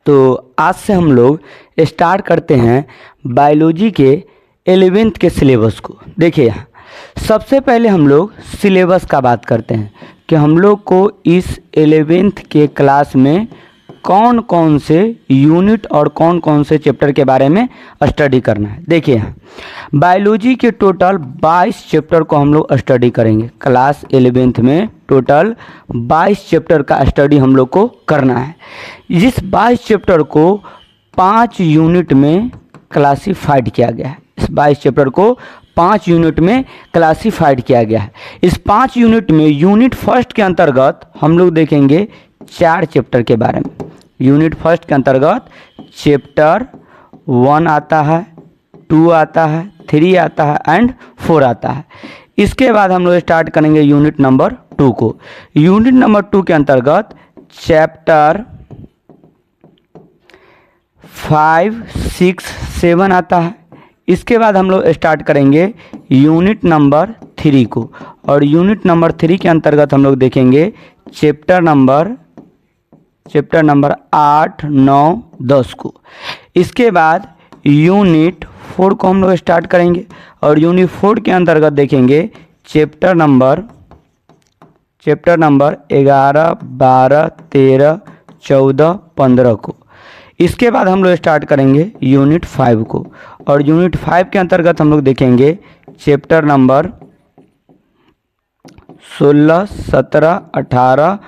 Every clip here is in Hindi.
तो आज से हम लोग स्टार्ट करते हैं बायोलॉजी के 11th के सिलेबस को। देखिए यहाँ सबसे पहले हम लोग सिलेबस का बात करते हैं कि हम लोग को इस 11th के क्लास में कौन कौन से यूनिट और कौन कौन से चैप्टर के बारे में स्टडी करना है। देखिए यहाँ बायोलॉजी के टोटल 22 चैप्टर को हम लोग स्टडी करेंगे। क्लास 11th में टोटल 22 चैप्टर का स्टडी हम लोग को करना है। इस 22 चैप्टर को 5 यूनिट में क्लासीफाइड किया गया है। इस 22 चैप्टर को 5 यूनिट में क्लासीफाइड किया गया है। इस 5 यूनिट में यूनिट फर्स्ट के अंतर्गत हम लोग देखेंगे 4 चैप्टर के बारे में। यूनिट फर्स्ट के अंतर्गत चैप्टर 1 आता है, 2 आता है, 3 आता है एंड 4 आता है। इसके बाद हम लोग स्टार्ट करेंगे यूनिट नंबर 2 को। यूनिट नंबर 2 के अंतर्गत चैप्टर 5, 6, 7 आता है। इसके बाद हम लोग स्टार्ट करेंगे यूनिट नंबर 3 को, और यूनिट नंबर 3 के अंतर्गत हम लोग देखेंगे चैप्टर नंबर 8, 9, 10 को। इसके बाद यूनिट 4 को हम लोग स्टार्ट करेंगे, और यूनिट 4 के अंतर्गत देखेंगे चैप्टर नंबर 11, 12, 13, 14, 15 को। इसके बाद हम लोग स्टार्ट करेंगे यूनिट 5 को, और यूनिट 5 के अंतर्गत हम लोग देखेंगे चैप्टर नंबर 16, 17, 18,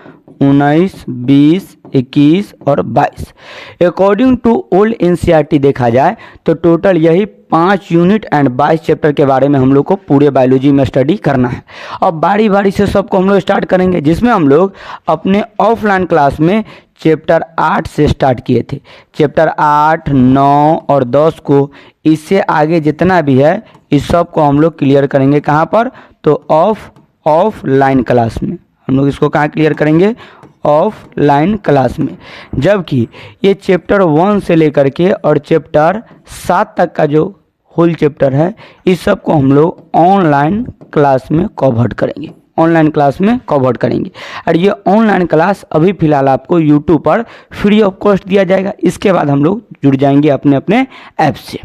19, 20, 21 और 22। अकॉर्डिंग टू ओल्ड एनसीईआरटी देखा जाए तो टोटल यही 5 यूनिट एंड 22 चैप्टर के बारे में हम लोग को पूरे बायोलॉजी में स्टडी करना है। अब बारी बारी से सबको हम लोग स्टार्ट करेंगे, जिसमें हम लोग अपने ऑफलाइन क्लास में चैप्टर 8 से स्टार्ट किए थे। चैप्टर 8, 9 और 10 को, इससे आगे जितना भी है इस सब को हम लोग क्लियर करेंगे। कहाँ पर? तो ऑफलाइन क्लास में हम लोग इसको कहाँ क्लियर करेंगे? ऑफलाइन क्लास में। जबकि ये चैप्टर 1 से लेकर के और चैप्टर 7 तक का जो होल चैप्टर है, इस सब को हम लोग ऑनलाइन क्लास में कवर करेंगे। ऑनलाइन क्लास में कवर करेंगे, और ये ऑनलाइन क्लास अभी फ़िलहाल आपको यूट्यूब पर फ्री ऑफ कॉस्ट दिया जाएगा। इसके बाद हम लोग जुड़ जाएंगे अपने अपने ऐप से।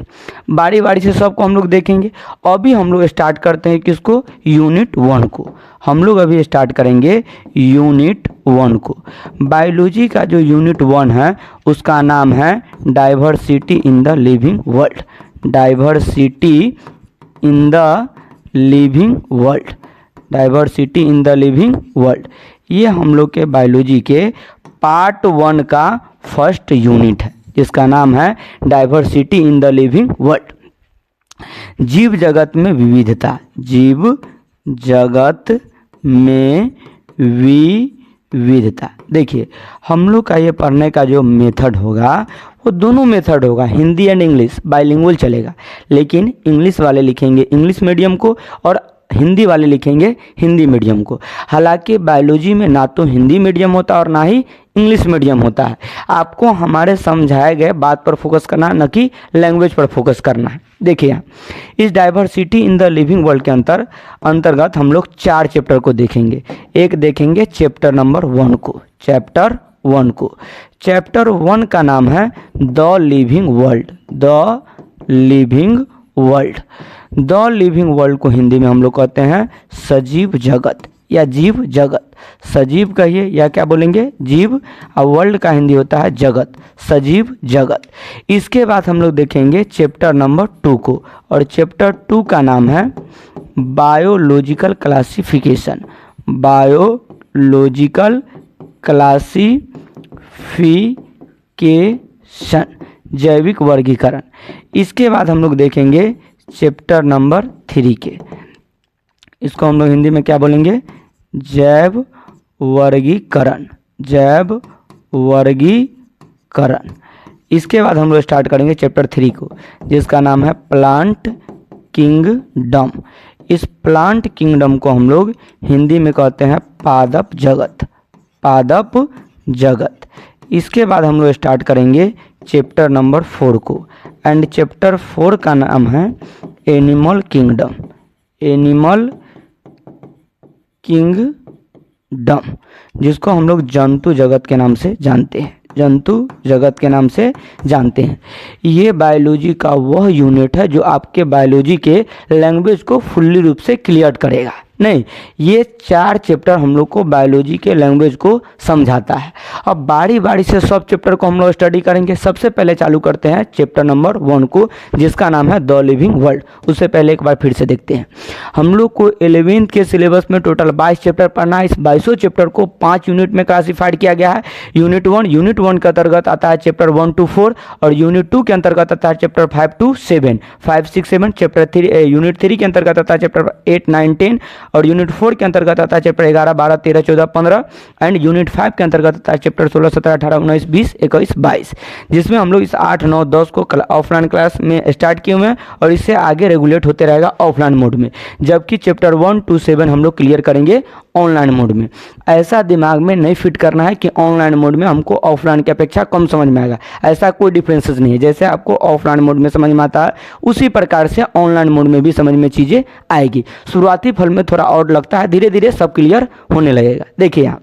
बारी बारी से सबको हम लोग देखेंगे। अभी हम लोग स्टार्ट करते हैं किसको? यूनिट 1 को। हम लोग अभी स्टार्ट करेंगे यूनिट 1 को। बायोलॉजी का जो यूनिट 1 है उसका नाम है diversity in the living world. Diversity in the living world. Diversity in the living world, ये हम लोग के बायोलॉजी के पार्ट 1 का फर्स्ट यूनिट है, जिसका नाम है diversity in the living world. जीव जगत में विविधता। जीव जगत में विविधता। देखिए हम लोग का ये पढ़ने का जो मेथड होगा वो दोनों मेथड होगा, हिंदी एंड इंग्लिश, बाइलिंगुअल चलेगा। लेकिन इंग्लिश वाले लिखेंगे इंग्लिश मीडियम को और हिंदी वाले लिखेंगे हिंदी मीडियम को। हालांकि बायोलॉजी में ना तो हिंदी मीडियम होता और ना ही इंग्लिश मीडियम होता है। आपको हमारे समझाए गए बात पर फोकस करना है, न कि लैंग्वेज पर फोकस करना है। देखिए इस diversity in the living world के अंतर्गत हम लोग 4 चैप्टर को देखेंगे। एक देखेंगे चैप्टर नंबर 1 को। चैप्टर 1 को, चैप्टर 1 का नाम है the living world. The living world. The living world को हिंदी में हम लोग कहते हैं सजीव जगत या जीव जगत। सजीव कहिए या क्या बोलेंगे? जीव। और वर्ल्ड का हिंदी होता है जगत, सजीव जगत। इसके बाद हम लोग देखेंगे चैप्टर नंबर 2 को, और चैप्टर 2 का नाम है बायोलॉजिकल क्लासिफिकेशन। बायोलॉजिकल क्लासिफिकेशन, जैविक वर्गीकरण। इसके बाद हम लोग देखेंगे चैप्टर नंबर 3 के, इसको हम लोग हिंदी में क्या बोलेंगे? जैव वर्गीकरण। जैव वर्गीकरण। इसके बाद हम लोग स्टार्ट करेंगे चैप्टर 3 को, जिसका नाम है प्लांट किंगडम। इस प्लांट किंगडम को हम लोग हिंदी में कहते हैं पादप जगत। पादप जगत। इसके बाद हम लोग स्टार्ट करेंगे चैप्टर नंबर 4 को, एंड चैप्टर 4 का नाम है एनिमल किंगडम। एनिमल किंगडम, जिसको हम लोग जंतु जगत के नाम से जानते हैं। जंतु जगत के नाम से जानते हैं। ये बायोलॉजी का वह यूनिट है जो आपके बायोलॉजी के लैंग्वेज को फुल्ली रूप से क्लियर करेगा। नहीं, ये 4 चैप्टर हम लोग को बायोलॉजी के लैंग्वेज को समझाता है। अब बारी बारी से सब चैप्टर को हम लोग स्टडी करेंगे। सबसे पहले चालू करते हैं चैप्टर नंबर 1 को, जिसका नाम है द लिविंग वर्ल्ड। उससे पहले एक बार फिर से देखते हैं। हम लोग को 11वीं के सिलेबस में टोटल 22 चैप्टर पढ़ना है। इस 22 चैप्टर को 5 यूनिट में क्लासीफाइड किया गया है। यूनिट 1 के अंतर्गत आता है चैप्टर 1 to 4 और यूनिट 2 के अंतर्गत आता है चैप्टर 5 to 7, 5, 6, 7। चैप्टर 3 यूनिट 3 के अंतर्गत आता है चैप्टर 8, 9, 10 और यूनिट 4 के अंतर्गत आता है चैप्टर 11, 12, 13, 14, 15 एंड यूनिट 5 के अंतर्गत आता है चैप्टर 16, 17, 18, 19, 20, 21, 22, जिसमें हम लोग इस 8, 9, 10 को ऑफलाइन क्लास में स्टार्ट किए हुए हैं और इससे आगे रेगुलेट होते रहेगा ऑफलाइन मोड में, जबकि चैप्टर 1 to 7 हम लोग क्लियर करेंगे ऑनलाइन मोड में। ऐसा दिमाग में नहीं फिट करना है कि ऑनलाइन मोड में हमको ऑफलाइन की अपेक्षा कम समझ में आएगा। ऐसा कोई डिफरेंसेस नहीं है। जैसे आपको ऑफलाइन मोड में समझ में आता है उसी प्रकार से ऑनलाइन मोड में भी समझ में चीज़ें आएगी। शुरुआती फल में थोड़ा और लगता है, धीरे धीरे सब क्लियर होने लगेगा। देखिए यहाँ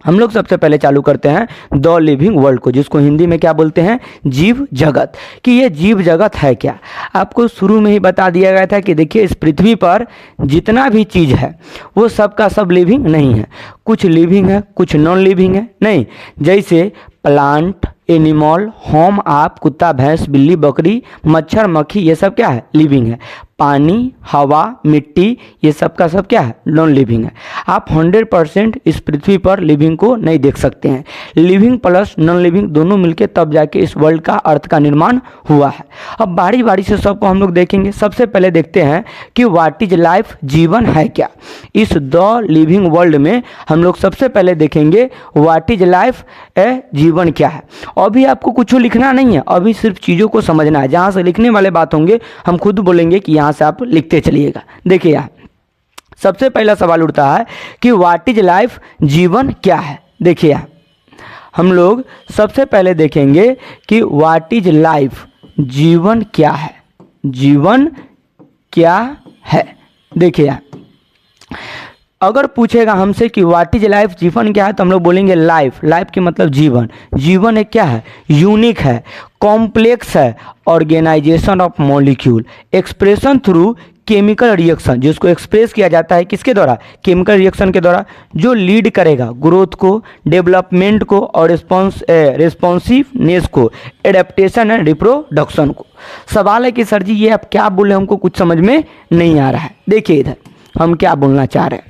हम लोग सबसे पहले चालू करते हैं द लिविंग वर्ल्ड को, जिसको हिंदी में क्या बोलते हैं, जीव जगत। कि ये जीव जगत है क्या, आपको शुरू में ही बता दिया गया था कि देखिए इस पृथ्वी पर जितना भी चीज़ है वो सब का सब लिविंग नहीं है। कुछ लिविंग है, कुछ नॉन लिविंग है। नहीं, जैसे प्लांट, एनिमल, होम, आप, कुत्ता, भैंस, बिल्ली, बकरी, मच्छर, मक्खी, ये सब क्या है, लिविंग है। पानी, हवा, मिट्टी, ये सब का सब क्या है, नॉन लिविंग है। आप 100% इस पृथ्वी पर लिविंग को नहीं देख सकते हैं। लिविंग प्लस नॉन लिविंग दोनों मिलके तब जाके इस वर्ल्ड का अर्थ का निर्माण हुआ है। अब बारी बारी से सबको हम लोग देखेंगे। सबसे पहले देखते हैं कि व्हाट इज लाइफ, जीवन है क्या। इस द लिविंग वर्ल्ड में हम लोग सबसे पहले देखेंगे व्हाट इज लाइफ, जीवन क्या है। अभी आपको कुछ लिखना नहीं है, अभी सिर्फ चीज़ों को समझना है। जहाँ से लिखने वाले बात होंगे हम खुद बोलेंगे कि यहाँ से आप लिखते चलिएगा। देखिए यहाँ सबसे पहला सवाल उठता है कि व्हाट इज लाइफ, जीवन क्या है। देखिए यहाँ हम लोग सबसे पहले देखेंगे कि व्हाट इज लाइफ, जीवन क्या है। जीवन क्या है, देखिए यहाँ अगर पूछेगा हमसे कि व्हाट इज लाइफ, जीवन क्या है, तो हम लोग बोलेंगे लाइफ। लाइफ के मतलब जीवन। जीवन एक क्या है, यूनिक है, कॉम्प्लेक्स है, organisation of molecule, expression through chemical reaction, जिसको एक्सप्रेस किया जाता है किसके द्वारा, केमिकल रिएक्शन के द्वारा, जो लीड करेगा ग्रोथ को, डेवलपमेंट को और रिस्पॉन्सिवनेस को, एडेप्टेशन एंड रिप्रोडक्शन को। सवाल है कि सर जी ये आप क्या बोले, हमको कुछ समझ में नहीं आ रहा है। देखिए इधर हम क्या बोलना चाह रहे हैं।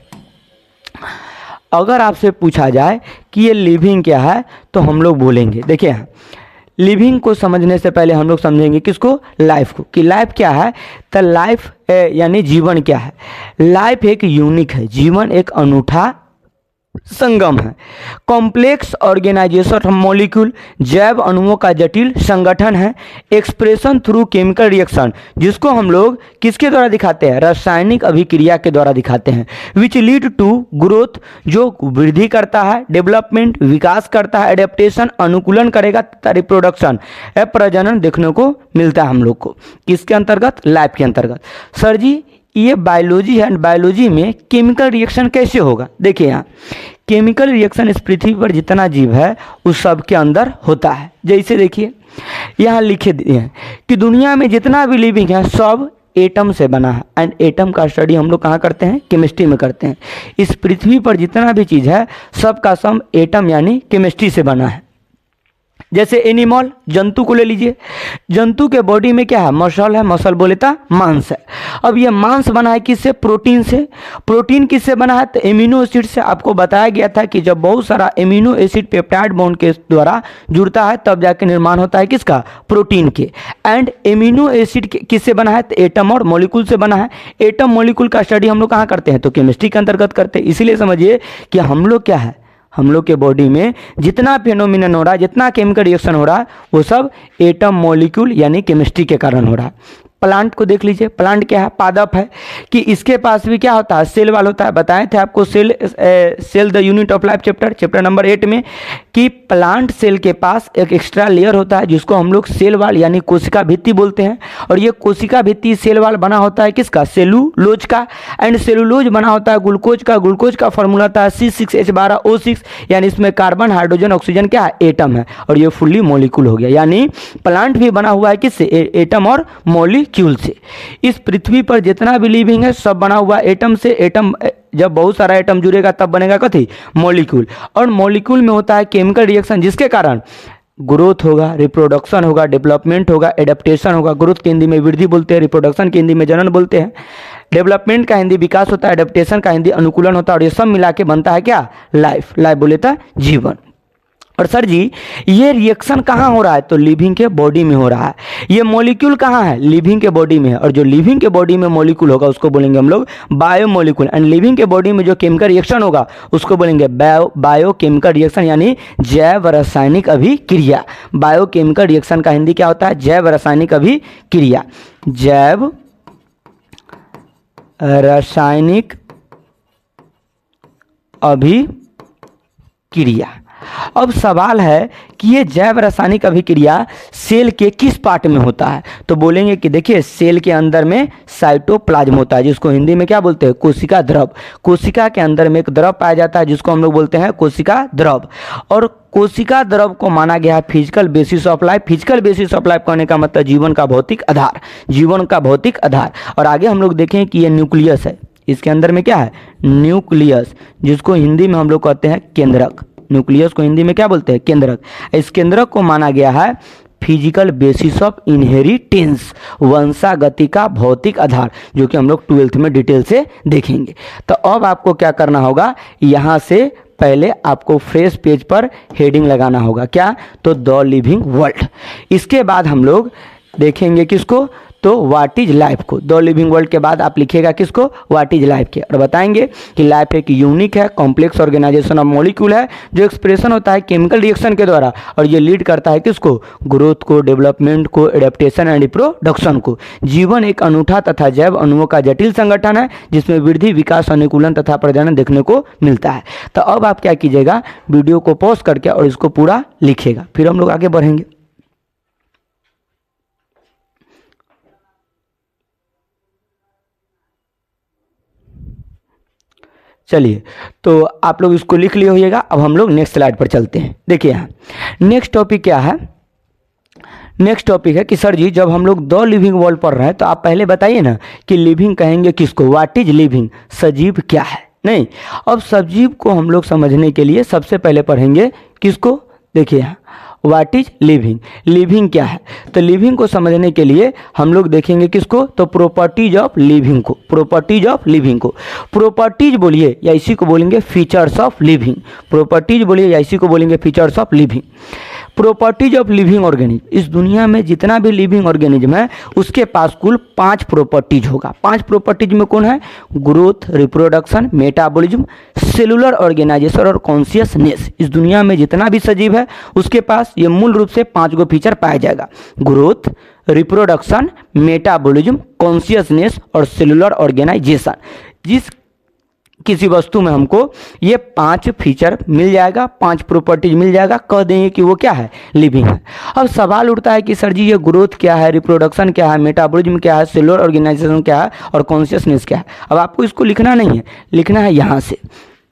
अगर आपसे पूछा जाए कि ये लिविंग क्या है तो हम लोग बोलेंगे, देखिए लिविंग को समझने से पहले हम लोग समझेंगे किसको, लाइफ को, कि लाइफ क्या है। तो लाइफ यानी जीवन क्या है। लाइफ एक यूनिक है, जीवन एक अनूठा संगम है। कॉम्प्लेक्स ऑर्गेनाइजेशन ऑफ मॉलिक्यूल, जैव अणुओं का जटिल संगठन है। एक्सप्रेशन थ्रू केमिकल रिएक्शन, जिसको हम लोग किसके द्वारा दिखाते हैं, रासायनिक अभिक्रिया के द्वारा दिखाते हैं। विच लीड टू ग्रोथ, जो वृद्धि करता है, डेवलपमेंट विकास करता है, एडेप्टेशन अनुकूलन करेगा, तथा रिप्रोडक्शन प्रजनन देखने को मिलता है हम लोग को। किसके अंतर्गत, लाइफ के अंतर्गत। सर जी ये बायोलॉजी है, बायोलॉजी में केमिकल रिएक्शन कैसे होगा। देखिए यहाँ केमिकल रिएक्शन इस पृथ्वी पर जितना जीव है उस सब के अंदर होता है। जैसे देखिए यहाँ लिखे दिए हैं कि दुनिया में जितना भी लिविंग है सब एटम से बना है। एंड एटम का स्टडी हम लोग कहाँ करते हैं, केमिस्ट्री में करते हैं। इस पृथ्वी पर जितना भी चीज़ है सब का सब एटम यानी केमिस्ट्री से बना है। जैसे एनिमल, जंतु को ले लीजिए, जंतु के बॉडी में क्या है, मसल है, मसल बोले तो मांस है। अब ये मांस बना है किससे, प्रोटीन से। प्रोटीन किससे बना है, तो एमिनो एसिड से। आपको बताया गया था कि जब बहुत सारा एमिनो एसिड पेप्टाइड बॉन्ड के द्वारा जुड़ता है तब जाके निर्माण होता है किसका, प्रोटीन के। एंड एमिनो एसिड किससे बना है, तो एटम और मॉलिक्यूल से बना है। एटम मॉलिक्यूल का स्टडी हम लोग कहाँ करते हैं, तो केमिस्ट्री के अंतर्गत करते हैं। इसीलिए समझिए कि हम लोग क्या है, हम लोग के बॉडी में जितना फेनोमिनन हो रहा है, जितना केमिकल रिएक्शन हो रहा है वो सब एटम मॉलिक्यूल यानी केमिस्ट्री के कारण हो रहा है। प्लांट को देख लीजिए, प्लांट क्या है, पादप है, कि इसके पास भी क्या होता है, सेल वाल होता है। बताए थे आपको cell the unit of life chapter number 8 में, कि प्लांट सेल के पास एक एक्स्ट्रा लेयर होता है जिसको हम लोग सेल वाल यानी कोशिका भित्ति बोलते हैं। और ये कोशिका भित्ति सेल वाल बना होता है किसका, सेलुलोज का। एंड सेलुलोज बना होता है ग्लूकोज का। ग्लूकोज का फॉर्मूला था C6H12O6, यानी इसमें कार्बन, हाइड्रोजन, ऑक्सीजन क्या है, एटम है, और ये फुल्ली मॉलिक्यूल हो गया। यानी प्लांट भी बना हुआ है किससे, एटम और मॉलिक्यूल से। इस पृथ्वी पर जितना भी लिविंग है सब बना हुआ एटम से। एटम जब बहुत सारा एटम जुड़ेगा तब बनेगा कथी, मॉलिक्यूल। और मॉलिक्यूल में होता है केमिकल रिएक्शन, जिसके कारण ग्रोथ होगा, रिप्रोडक्शन होगा, डेवलपमेंट होगा, एडेप्टेशन होगा। ग्रोथ के हिंदी में वृद्धि बोलते हैं, रिप्रोडक्शन के हिंदी में जनन बोलते हैं, डेवलपमेंट का हिंदी विकास होता है, एडेप्टेशन का हिंदी अनुकूलन होता है, और ये सब मिला के बनता है क्या, लाइफ। लाइफ बोले तो जीवन। और सर जी ये रिएक्शन कहाँ हो रहा है, तो लिविंग के बॉडी में हो रहा है। ये मॉलिक्यूल कहाँ है, लिविंग के बॉडी में है। और जो लिविंग के बॉडी में मॉलिक्यूल होगा उसको बोलेंगे हम लोग बायोमॉलिक्यूल। एंड लिविंग के बॉडी में जो केमिकल रिएक्शन होगा उसको बोलेंगे बायोकेमिकल रिएक्शन, यानी जैव रासायनिक अभिक्रिया। बायोकेमिकल रिएक्शन का हिंदी क्या होता है, जैव रासायनिक अभिक्रिया। जैव रासायनिक अभिक्रिया। अब सवाल है कि ये जैव रासायनिक अभिक्रिया सेल के किस पार्ट में होता है, तो बोलेंगे कि देखिए सेल के अंदर में साइटोप्लाज्म होता है, जिसको हिंदी में क्या बोलते हैं, कोशिका द्रव। कोशिका के अंदर में एक द्रव पाया जाता है जिसको हम लोग बोलते हैं कोशिका द्रव। और कोशिका द्रव को माना गया है physical basis of life. Physical basis of life कहने का मतलब जीवन का भौतिक आधार, जीवन का भौतिक आधार। और आगे हम लोग देखें कि ये न्यूक्लियस है, इसके अंदर में क्या है, न्यूक्लियस, जिसको हिंदी में हम लोग कहते हैं केंद्रक। न्यूक्लियस को हिंदी में क्या बोलते हैं, केंद्रक। इस केंद्रक को माना गया है फिजिकल बेसिस ऑफ इनहेरिटेंस, वंशागति का भौतिक आधार, जो कि हम लोग 12th में डिटेल से देखेंगे। तो अब आपको क्या करना होगा, यहाँ से पहले आपको फ्रेश पेज पर हेडिंग लगाना होगा, क्या, तो द लिविंग वर्ल्ड। इसके बाद हम लोग देखेंगे किसको, तो व्हाट इज लाइफ को। द लिविंग वर्ल्ड के बाद आप लिखिएगा किसको, व्हाट इज लाइफ के, और बताएंगे कि लाइफ एक यूनिक है, कॉम्प्लेक्स ऑर्गेनाइजेशन ऑफ मॉलिक्यूल है, जो एक्सप्रेशन होता है केमिकल रिएक्शन के द्वारा, और ये लीड करता है किसको, ग्रोथ को, डेवलपमेंट को, एडेप्टेशन एंड रिप्रोडक्शन को। जीवन एक अनूठा तथा जैव अणुओं का जटिल संगठन है, जिसमें वृद्धि, विकास, अनुकूलन तथा प्रजनन देखने को मिलता है। तो अब आप क्या कीजिएगा, वीडियो को पॉज करके और इसको पूरा लिखिएगा, फिर हम लोग आगे बढ़ेंगे। चलिए, तो आप लोग इसको लिख लिए होइएगा। अब हम लोग नेक्स्ट स्लाइड पर चलते हैं। देखिए यहाँ नेक्स्ट टॉपिक क्या है, नेक्स्ट टॉपिक है कि सर जी जब हम लोग द लिविंग वर्ल्ड पढ़ रहे हैं तो आप पहले बताइए ना कि लिविंग कहेंगे किसको, व्हाट इज लिविंग, सजीव क्या है। नहीं, अब सजीव को हम लोग समझने के लिए सबसे पहले पढ़ेंगे किसको, देखिए यहाँ व्हाट इज लिविंग। लिविंग क्या है, तो लिविंग को समझने के लिए हम लोग देखेंगे किसको, तो प्रॉपर्टीज ऑफ लिविंग को। प्रॉपर्टीज ऑफ लिविंग को, प्रॉपर्टीज बोलिए या इसी को बोलेंगे फीचर्स ऑफ लिविंग। प्रॉपर्टीज बोलिए या इसी को बोलेंगे features of living. Properties of living organism, इस दुनिया में जितना भी लिविंग ऑर्गेनिज्म है उसके पास कुल 5 प्रॉपर्टीज होगा। 5 प्रॉपर्टीज में कौन है, growth, reproduction, metabolism, cellular organisation और कॉन्शियसनेस। इस दुनिया में जितना भी सजीव है उसके पास ये मूल रूप से 5 गो फीचर पाया जाएगा, ग्रोथ, रिप्रोडक्शन, मेटाबॉलिज्म, कॉन्शियसनेस और सेलुलर ऑर्गेनाइजेशन। जिस किसी वस्तु में हमको ये 5 फीचर मिल जाएगा, 5 प्रॉपर्टीज मिल जाएगा, कह देंगे कि वो क्या है, लिविंग है। अब सवाल उठता है कि सर जी ये ग्रोथ क्या है, रिप्रोडक्शन क्या है, मेटाबॉलिज्म क्या है, सेलुलर ऑर्गेनाइजेशन क्या है और कॉन्शियसनेस क्या है। अब आपको इसको लिखना नहीं है, लिखना है यहाँ से।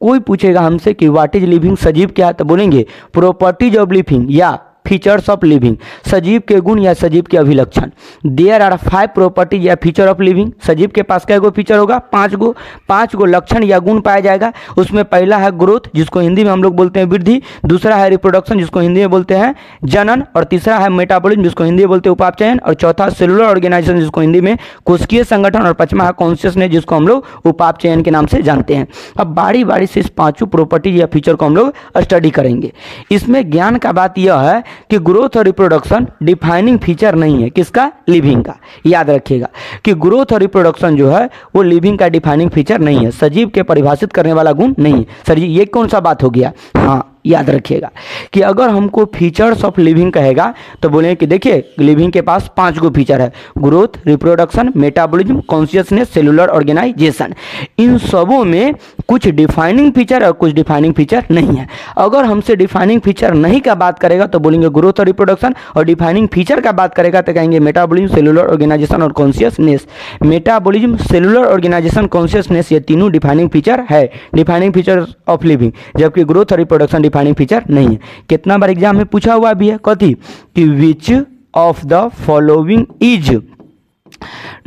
कोई पूछेगा हमसे कि व्हाट इज लिविंग, सजीव क्या है, तो बोलेंगे प्रॉपर्टीज ऑफ लिविंग या फीचर्स ऑफ लिविंग, सजीव के गुण या सजीव के अभिलक्षण। देयर आर 5 प्रॉपर्टीज या फीचर ऑफ लिविंग। सजीव के पास क्या गो फीचर होगा, 5 गो। 5 गो लक्षण या गुण पाया जाएगा। उसमें पहला है ग्रोथ, जिसको हिंदी में हम लोग बोलते हैं वृद्धि। दूसरा है रिप्रोडक्शन, जिसको हिंदी में बोलते हैं जनन। और तीसरा है मेटाबॉलिज्म, जिसको हिंदी में बोलते हैं उपापचयन। और चौथा सेलुलर ऑर्गेनाइजेशन, जिसको हिंदी में कोशिकीय संगठन। और पांचवा है कॉन्शियसनेस, जिसको हम लोग उपापचयन के नाम से जानते हैं। अब बारी बारी से इस 5 प्रॉपर्टीज या फीचर को हम लोग स्टडी करेंगे। इसमें ज्ञान का बात यह है कि ग्रोथ और रिप्रोडक्शन डिफाइनिंग फीचर नहीं है, किसका, लिविंग का। याद रखिएगा कि ग्रोथ और रिप्रोडक्शन जो है वो लिविंग का डिफाइनिंग फीचर नहीं है, सजीव के परिभाषित करने वाला गुण नहीं है। सर जी ये कौन सा बात हो गया, हाँ याद रखिएगा कि अगर हमको फीचर्स ऑफ लिविंग कहेगा तो बोलेंगे कि देखिए लिविंग के पास 5 गो फीचर है, growth, reproduction, metabolism, consciousness, cellular organization. इन सबों में कुछ डिफाइनिंग फीचर और कुछ डिफाइनिंग फीचर नहीं है। अगर हमसे डिफाइनिंग फीचर नहीं का बात करेगा तो बोलेंगे ग्रोथ और रिप्रोडक्शन, और डिफाइनिंग फीचर का बात करेगा तो कहेंगे मेटाबॉलिज्म, सेलुलर ऑर्गेनाइजेशन और consciousness. Metabolism, cellular organisation, consciousness ये तीनों डिफाइनिंग फीचर है, डिफाइनिंग फीचर ऑफ लिविंग, जबकि ग्रोथ और रिप्रोडक्शन डिफाइनिंग फीचर नहीं है। कितना बार एग्जाम में पूछा हुआ भी है कथी कि which of the following is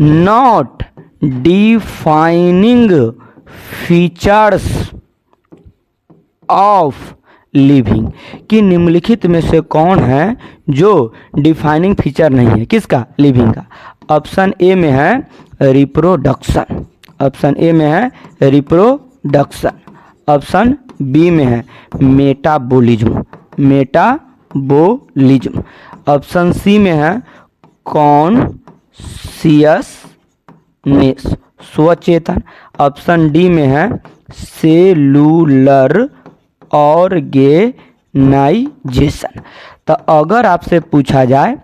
not defining features of living, कि निम्नलिखित में से कौन है जो डिफाइनिंग फीचर नहीं है किसका, लिविंग का। ऑप्शन ए में है रिप्रोडक्शन, ऑप्शन ए में है रिप्रोडक्शन, ऑप्शन बी में है मेटाबॉलिज्म, मेटाबॉलिज्म, ऑप्शन सी में है कॉन्शियसनेस, स्वचेतन, ऑप्शन डी में है सेलुलर ऑर्गेनाइजेशन। तो अगर आपसे पूछा जाए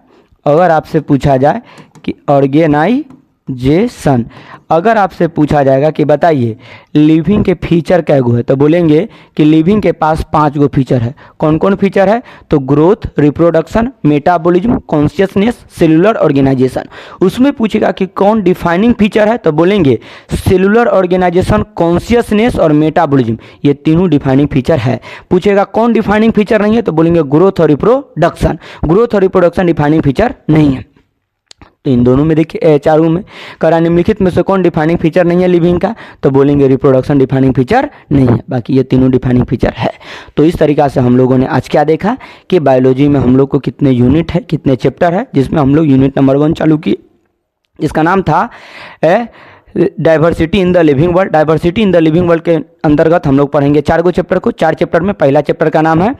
कि ऑर्गेनाइजेशन, अगर आपसे पूछा जाएगा कि बताइए लिविंग के फीचर कै गो है तो बोलेंगे कि लिविंग के पास 5 गो फीचर है। कौन कौन फीचर है तो growth, reproduction, metabolism, consciousness, cellular organization. उसमें पूछेगा कि कौन डिफाइनिंग फीचर है तो बोलेंगे सेलुलर ऑर्गेनाइजेशन, कॉन्शियसनेस और मेटाबॉलिज्म, ये तीनों डिफाइनिंग फीचर है। पूछेगा कौन डिफाइनिंग फीचर नहीं है तो बोलेंगे ग्रोथ और रिप्रोडक्शन, ग्रोथ और रिप्रोडक्शन डिफाइनिंग फीचर नहीं है। तो इन दोनों में देखिए चारों में करा निम्नलिखित में से कौन डिफाइनिंग फीचर नहीं है लिविंग का तो बोलेंगे रिप्रोडक्शन डिफाइनिंग फीचर नहीं है, बाकी ये तीनों डिफाइनिंग फीचर है। तो इस तरीका से हम लोगों ने आज क्या देखा कि बायोलॉजी में हम लोग को कितने यूनिट है, कितने चैप्टर है, जिसमें हम लोग यूनिट नंबर 1 चालू किए जिसका नाम था diversity in the living world. Diversity in the living world के अंतर्गत हम लोग पढ़ेंगे 4 गो चैप्टर को। 4 चैप्टर में पहला चैप्टर का नाम है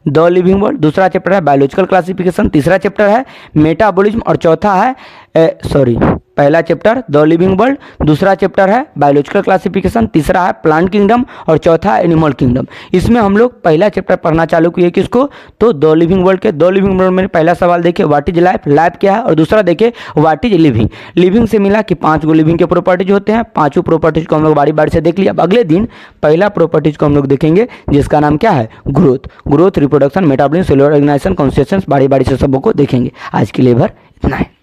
द लिविंग वर्ल्ड, दूसरा चैप्टर है बायोलॉजिकल क्लासिफिकेशन, तीसरा चैप्टर है मेटाबॉलिज्म और चौथा है पहला चैप्टर द लिविंग वर्ल्ड, दूसरा चैप्टर है बायोलॉजिकल क्लासिफिकेशन, तीसरा है प्लांट किंगडम और चौथा है एनिमल किंगडम। इसमें हम लोग पहला चैप्टर पढ़ना चालू किए किसको तो द लिविंग वर्ल्ड के। द लिविंग वर्ल्ड में पहला सवाल देखिए व्हाट इज लाइफ, लाइफ क्या है, और दूसरा देखिए व्हाट इज लिविंग। लिविंग से मिला कि 5 गो लिविंग के प्रॉपर्टीज होते हैं, 5 प्रॉपर्टीज को हम लोग बारी बारी से देख लिया। अब अगले दिन पहला प्रॉपर्टीज को हम लोग देखेंगे जिसका नाम क्या है growth, growth, reproduction, metabolism, cellular organisation, consciousness, बारी बारी से सबको देखेंगे। आज के लिए भर इतना है।